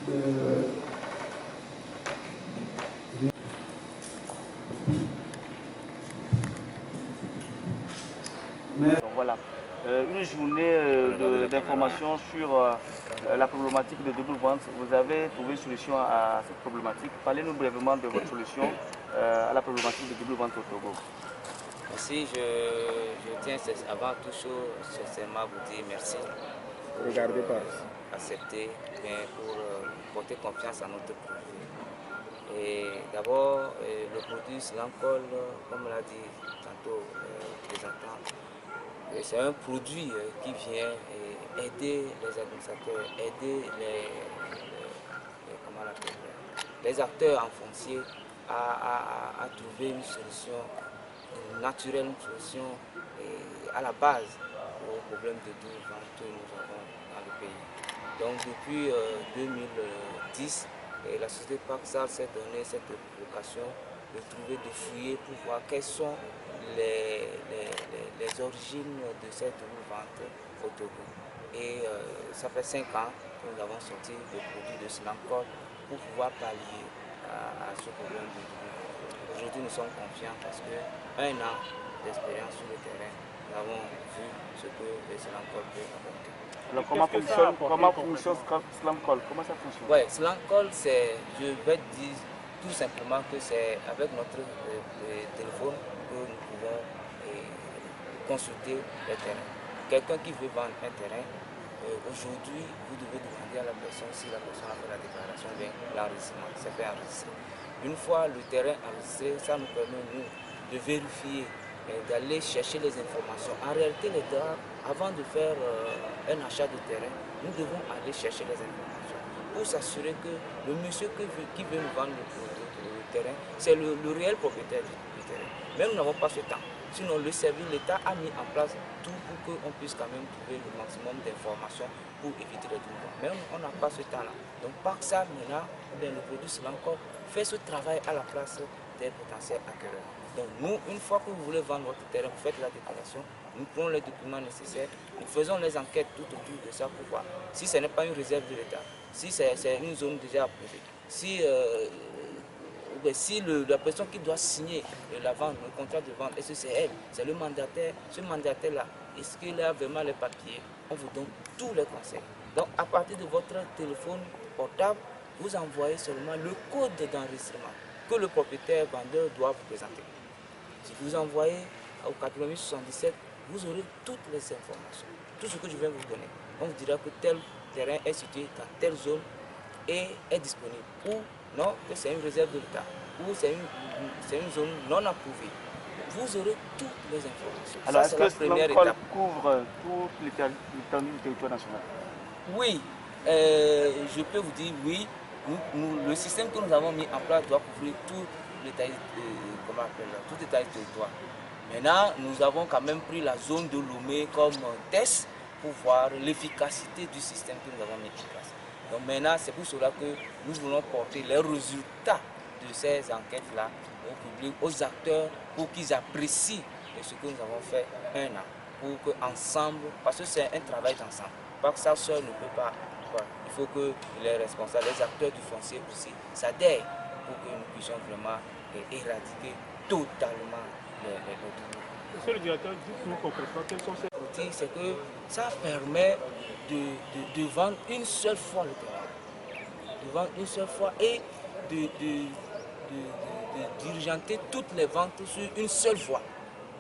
Donc voilà, une journée d'information sur la problématique de double vente. Vous avez trouvé une solution à cette problématique. Parlez-nous brièvement de votre solution à la problématique de double vente au Togo. Merci, je tiens avant toute chose sincèrement vous dire merci. Regardez pas. Accepter, pour porter confiance à notre produit. Et d'abord, le produit Slancol, comme l'a dit tantôt le présentant, c'est un produit qui vient aider les administrateurs, aider les acteurs en foncier à trouver une solution naturelle, une solution à la base aux problèmes de double vente que nous avons dans le pays. Donc depuis 2010, la société Paxal s'est donné cette vocation de trouver, de fouiller pour voir quelles sont les origines de cette double vente au Togo. Et ça fait 5 ans que nous avons sorti le produit de Slancol pour pouvoir pallier à ce problème de double vente. Aujourd'hui, nous sommes confiants parce qu'un an d'expérience sur le terrain, nous avons vu ce que le Slancol peut apporter. Alors comment fonctionne Slancol? Comment ça fonctionne? Oui, Slancol, je vais dire tout simplement que c'est avec notre téléphone que nous pouvons consulter le terrain. Quelqu'un qui veut vendre un terrain, aujourd'hui, vous devez demander à la personne si la personne a fait la déclaration, bien l'enregistrement, c'est fait enregistrer. Une fois le terrain enregistré, ça nous permet, nous, de vérifier, d'aller chercher les informations. En réalité, les droits, avant de faire un achat de terrain, nous devons aller chercher les informations pour s'assurer que le monsieur qui veut nous vendre le terrain, c'est le réel propriétaire du terrain. Mais nous n'avons pas ce temps. Sinon, l'État a mis en place tout pour qu'on puisse quand même trouver le maximum d'informations pour éviter les doublons. Mais on n'a pas ce temps-là. Donc, par ça, maintenant, le produit Slancol fait ce travail à la place des potentiels acquéreurs. Donc, nous, une fois que vous voulez vendre votre terrain, vous faites la déclaration, nous prenons les documents nécessaires, nous faisons les enquêtes tout autour de ça pour voir si ce n'est pas une réserve de l'État, si c'est une zone déjà approuvée, si la personne qui doit signer la vente, le contrat de vente, est-ce que c'est elle, c'est le mandataire, ce mandataire-là, est-ce qu'il a vraiment les papiers? On vous donne tous les conseils. Donc à partir de votre téléphone portable, vous envoyez seulement le code d'enregistrement que le propriétaire vendeur doit vous présenter. Si vous envoyez au 8877, vous aurez toutes les informations, tout ce que je viens vous donner. On vous dira que tel terrain est situé dans telle zone et est disponible. Ou non, que c'est une réserve de l'État, ou c'est une zone non approuvée. Vous aurez toutes les informations. Alors, est-ce que Slancol couvre tout l'étendue du territoire national? Oui, je peux vous dire oui. Le système que nous avons mis en place doit couvrir tout l'état du territoire. Maintenant, nous avons quand même pris la zone de Lomé comme test pour voir l'efficacité du système que nous avons mis en place. Donc maintenant, c'est pour cela que nous voulons porter les résultats de ces enquêtes-là au public, aux acteurs, pour qu'ils apprécient ce que nous avons fait un an, pour qu'ensemble, parce que c'est un travail d'ensemble, pas que ça seul ne peut pas. Il faut que les responsables, les acteurs du foncier aussi s'adhèrent pour que nous puissions vraiment éradiquer totalement les doublons. Monsieur le directeur, dites-nous concrètement quels sont ces outils. C'est que ça permet de vendre une seule fois le terrain, de vendre une seule fois et de diriger toutes les ventes sur une seule fois.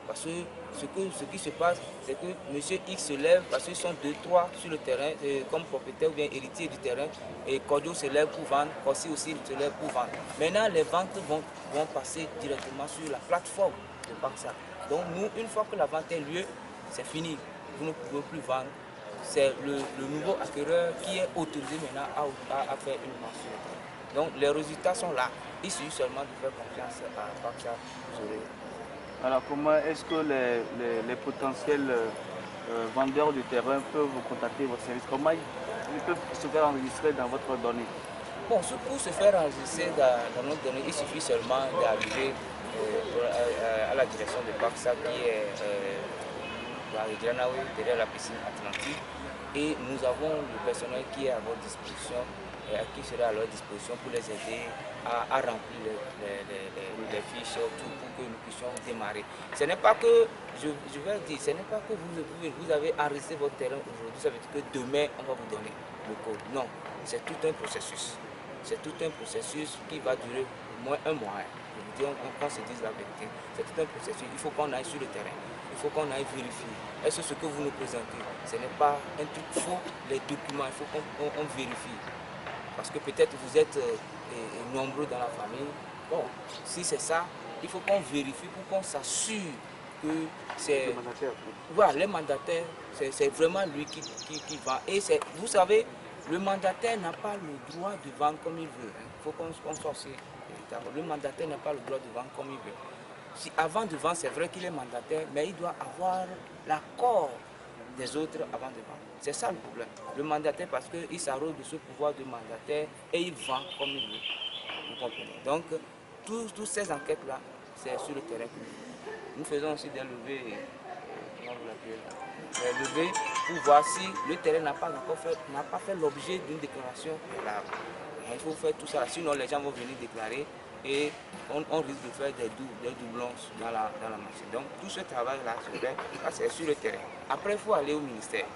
Parce que ce qui se passe, c'est que M. X se lève, parce qu'ils sont 2-3 sur le terrain, comme propriétaire ou bien héritier du terrain, et Cordio se lève pour vendre, Corsi aussi se lève pour vendre. Maintenant, les ventes vont passer directement sur la plateforme de Paxal. Donc nous, une fois que la vente est lieu, c'est fini. Vous ne pouvez plus vendre. C'est le nouveau acquéreur qui est autorisé maintenant à faire une vente sur le terrain. Donc les résultats sont là. Il suffit seulement de faire confiance à Paxal. Alors comment est-ce que les potentiels vendeurs du terrain peuvent vous contacter votre service? Comment ils peuvent se faire enregistrer dans votre donnée? Bon, pour se faire enregistrer dans notre donnée, il suffit seulement d'arriver à la direction de Paxa qui est derrière la piscine Atlantique. Et nous avons le personnel qui est à votre disposition qui sera à leur disposition pour les aider à remplir les fiches tout pour que nous puissions démarrer. Ce n'est pas que, je vais dire, ce n'est pas que vous avez enregistré votre terrain aujourd'hui, ça veut dire que demain on va vous donner le code. Non, c'est tout un processus. C'est tout un processus qui va durer au moins un mois. Je vous dis, qu'on se dise la vérité. C'est tout un processus. Il faut qu'on aille sur le terrain. Il faut qu'on aille vérifier. Est-ce que ce que vous nous présentez, ce n'est pas un truc faux? Les documents, il faut qu'on vérifie. Parce que peut-être vous êtes nombreux dans la famille. Bon, si c'est ça, il faut qu'on vérifie pour qu'on s'assure que c'est... Voilà, les mandataires, c'est vraiment lui qui vend. Et vous savez, le mandataire n'a pas le droit de vendre comme il veut. Il faut qu'on soit aussi d'accord. Le mandataire n'a pas le droit de vendre comme il veut. Si avant de vendre, c'est vrai qu'il est mandataire, mais il doit avoir l'accord des autres avant de vendre. C'est ça le problème. Le mandataire, parce qu'il s'arrose de ce pouvoir de mandataire et il vend comme il veut. Vous comprenez? Donc, toutes ces enquêtes-là, c'est sur le terrain que nous faisons aussi des levées, des levées pour voir si le terrain n'a pas fait l'objet d'une déclaration préalable. Il faut faire tout ça, sinon les gens vont venir déclarer et on risque de faire des doublons dans la machine. Donc tout ce travail-là, c'est sur le terrain. Après, il faut aller au ministère.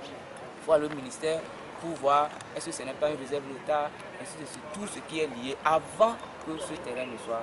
Il faut aller au ministère pour voir est-ce que ce n'est pas une réserve d'État, ainsi de suite, tout ce qui est lié avant que ce terrain ne soit